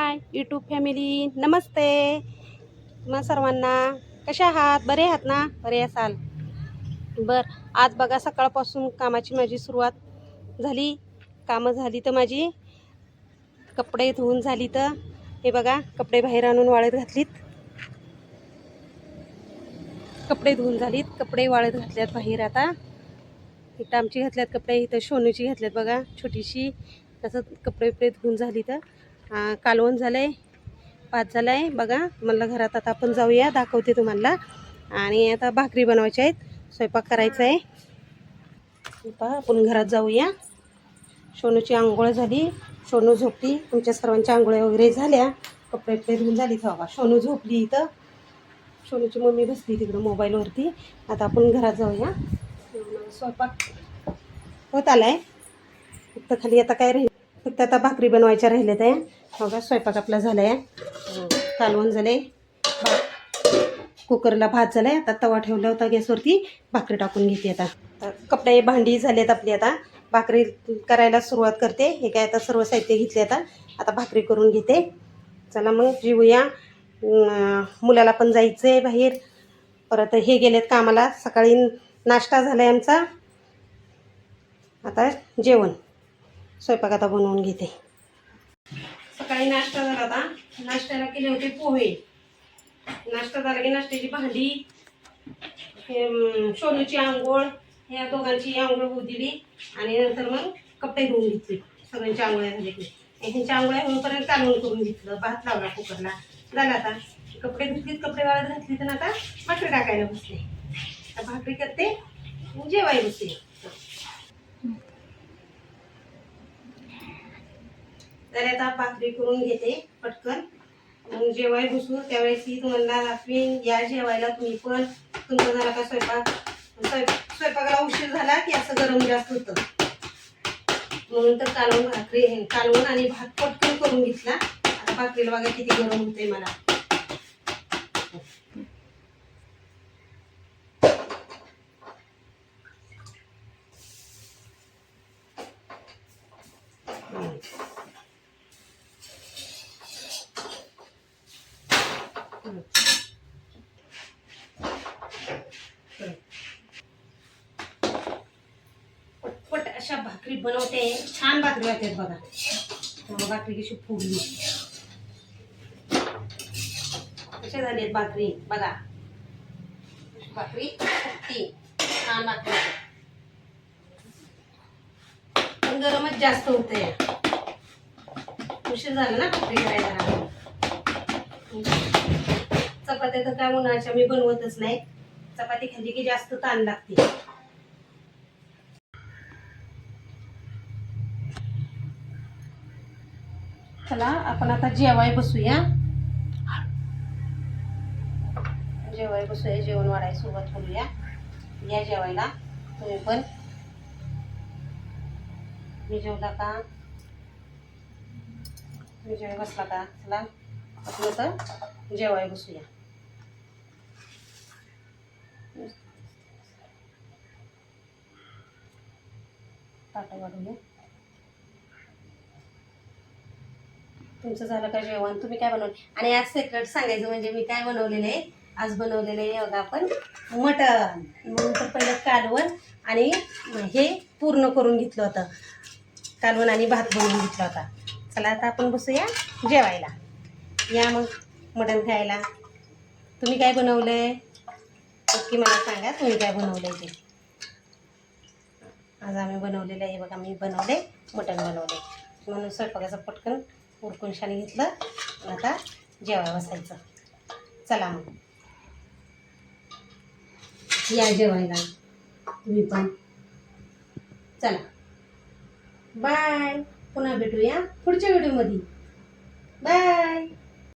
माय YouTube family. नमस्ते तुम्हा सर्वांना. कशा आहात? बरे आहात ना? बरे असाल. आज बघा सकाळपासून कामाची माझी सुरुवात झाली. कामं झाली तर माझी कपडे धुवून झाली तर हे बघा कपडे बाहेर आणून वाळत घातलीत. कपडे धुवून झालीत, कपडे वाळत घातल्यात बाहेर. आता इथं आमची घातल्यात कपडे, इथं सोनूची घातल्यात बघा छोटीशी. तसं कपडे धुवून झाली तर कालवण झालं आहे, भात झाला आहे बघा. मला घरात आता आपण जाऊया, दाखवते तुम्हाला. आणि आता भाकरी बनवायच्या आहेत, स्वयंपाक करायचा आहे. पहा आपण घरात जाऊया. सोनूची आंघोळ झाली, सोनू झोपली. तुमच्या सर्वांच्या आंघोळ्या वगैरे झाल्या, कपडे धुवून झाली. बाबा सोनू झोपली, इथं सोनूची मम्मी बसली तिकडं मोबाईलवरती. आता आपण घरात जाऊया. स्वयंपाक होत आलाय, फक्त खाली आता काय राहील, फक्त आता भाकरी बनवायच्या राहिल्या त्या. बघा स्वयंपाक आपला झाला आहे, कालवण झालं आहे, कुकरला भात झाला आहे. आता तवा ठेवला होता गॅसवरती, भाकरी टाकून घेते आता. कपडे भांडी झालेत आपली, आता भाकरी करायला सुरुवात करते. हे काय आता सर्व साहित्य घेतले, आता भाकरी करून घेते. चला मग जेवूया. मुलाला पण जायचं आहे बाहेर. परत हे गेलेत कामाला. सकाळी नाश्ता झाला आहे आमचा, आता जेवण स्वयंपाक आता बनवून घेते. सकाळी नाश्ता झाला होता, नाश्त्याला केले होते पोहे. नाश्ता झाला की नाश्त्याची भांडी, सोनूची आंघोळ, ह्या दोघांची आंघोळ होऊ दिली. आणि नंतर मग कपडे धुवून घेतले. सगळ्यांच्या आंघोळ्या झाल्या की ह्यांच्या आंघोळ्या होईपर्यंत कालवण करून घेतलं, भात लावला कुकरला. झालं आता कपडे धुतलीत, कपडे वाळत घातली, तर आता भाकरी टाकायला बसले. भाकरी करते, जेवायला बसते. तर आता भाकरी करून घेते पटकन, मग जेवायला बसू. त्यावेळेस तुम्हाला दाखवीन, या जेवायला तुम्ही पण. तुमचा झाला का स्वयंपाक? स्वयंपाकाला उशीर झाला की असं गरम जास्त होतं, म्हणून तर कालवण आणि भात पटकन करून घेतला. आता भाकरीला बघा किती गरम होते मला. पटपट अशा भाकरी बनवते, छान भाकरी होते बघा. भाकरी कशी फुगली, कशा झाली भाकरी बघा. भाकरी फुगती, छान भाकरी होते. पण गरमच जास्त होते, उशीर झाला ना भाकरी करायला. चपात्या तर काय उन्हाळ्याच्या मी बनवतच नाही, चपाती खाल्ली की जास्त ताण लागते. चला आपण आता जेवाय बसूया. जेवण वाढायला सुरुवात करूया. या जेवायला तुम्ही पण. मी जेवला का? मी जेवाय बसला का? चला आपण आता जेवाय बसूया. ताटं वाढूया. तुमचं झालं का जेवण? तुम्ही काय बनवलं? आणि आज सेक्रेट सांगायचं म्हणजे मी काय बनवलेलं आहे. आज बनवलेलं आहे बघा आपण मटण. म्हणून तर पहिलं कालवण आणि हे पूर्ण करून घेतलं होतं, कालवण आणि भात बनवून घेतला होता. चला आता आपण बसूया जेवायला. या मग मटण खायला. तुम्ही काय बनवलंय नक्की मला सांगा, तुम्ही काय बनवलंय ते. आज आम्ही बनवलेलं आहे बघा, मी बनवले मटण बनवले. म्हणून स्वयंपाकाचं पटकन उरकून शाने घेतलं. आता जेवायला बसायचं. चला मग या जेवायला तुम्ही पण. चला बाय, पुन्हा भेटूया पुढच्या व्हिडिओमध्ये. बाय.